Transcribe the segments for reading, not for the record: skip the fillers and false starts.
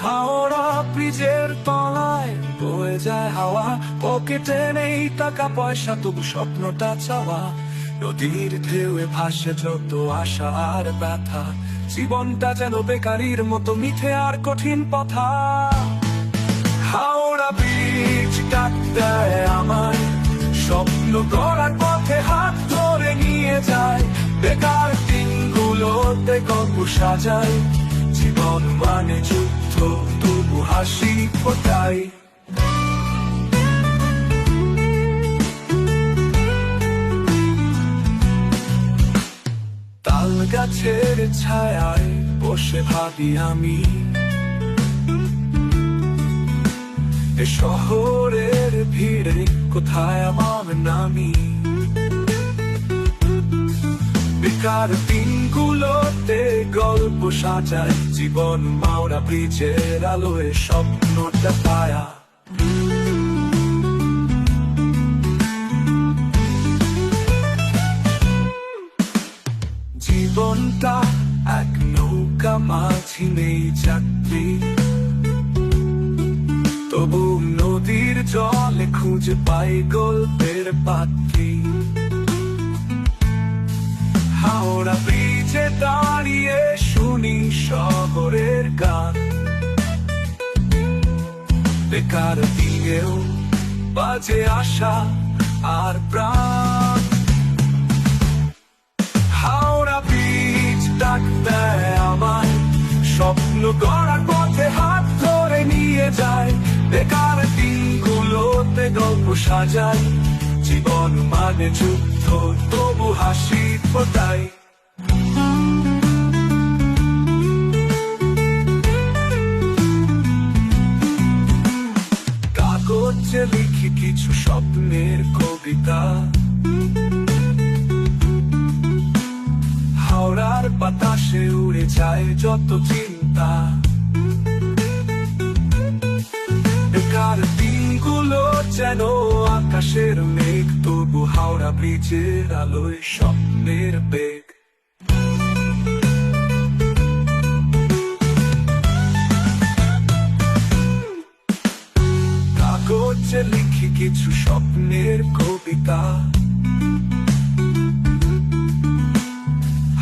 হাওড়া ব্রিজের তলায় বয়ে যায় হাওয়া, পকেটে নেই টাকা পয়সা, তবু স্বপ্নটা চাওয়া। নদীর ঢেউয়ে ভাসে যত আশা আর ব্যথা, জীবনটা যেন বেকারির মতো মিঠে আর কঠিন পথা। হাওড়া ব্রিজ ডাক দেয় আমায়, স্বপ্ন গড়ার পথে হাত ধরে নিয়ে যায়। বেকার দিনগুলোতে গল্প সাজায়, জীবন মানে যুদ্ধ, তবু হাসি ফোটাই। তাল গাছের ছায়ায় বসে ভাবি আমি, এ শহরের ভিড়ে কোথায় আমার নামি। বেকার দিনগুলোতে গল্প সাজায়, জীবন হাওড়া ব্রিজের আলোয় স্বপ্নটা পায়া। জীবনটা এক নৌকা, মাঝি নেই যাত্রী, তবু নদীর জলে খুঁজে পাই গল্পের পাত্রী। হাওড়া ব্রিজে দাঁড়িয়ে শুনি শহরের গান, বেকার দিনেও বাজে আশা আর প্রাণ। হাওড়া ব্রিজ ডাক দেয় আমায়, স্বপ্ন গড়ার পথে হাত ধরে নিয়ে যায়। বেকার দিনগুলোতে গল্প সাজায়, জীবন মানে যুদ্ধ, তবু হাসি ফোটাই। কাগজে লিখি কিছু স্বপ্নের কবিতা, হাওড়ার বাতাসে উড়ে যায় যত চিন্তা। বেকার দিনগুলো যেন আকাশের মেঘ, তবু হাওড়া ব্রিজের আলোয় স্বপ্নের বেগ। কাগজে লিখি কিছু স্বপ্নের কবিতা,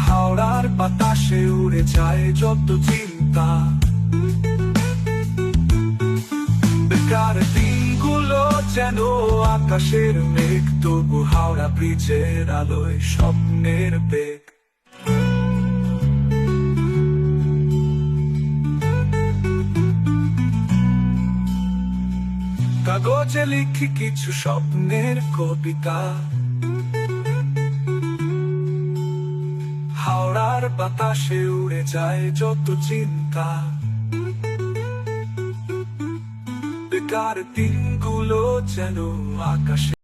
হাওড়ার বাতাসে উড়ে যায় যত চিন্তা। বেকার দিনগুলো যেন আকাশের মেঘ, তবু হাওড়া ব্রিজের আলোয় স্বপ্নের বেগ। কাগজে লিখি কিছু স্বপ্নের কবিতা, হাওড়ার বাতাসে উড়ে যায় যত চিন্তা। বেকার দিনগুলো যেন আকাশে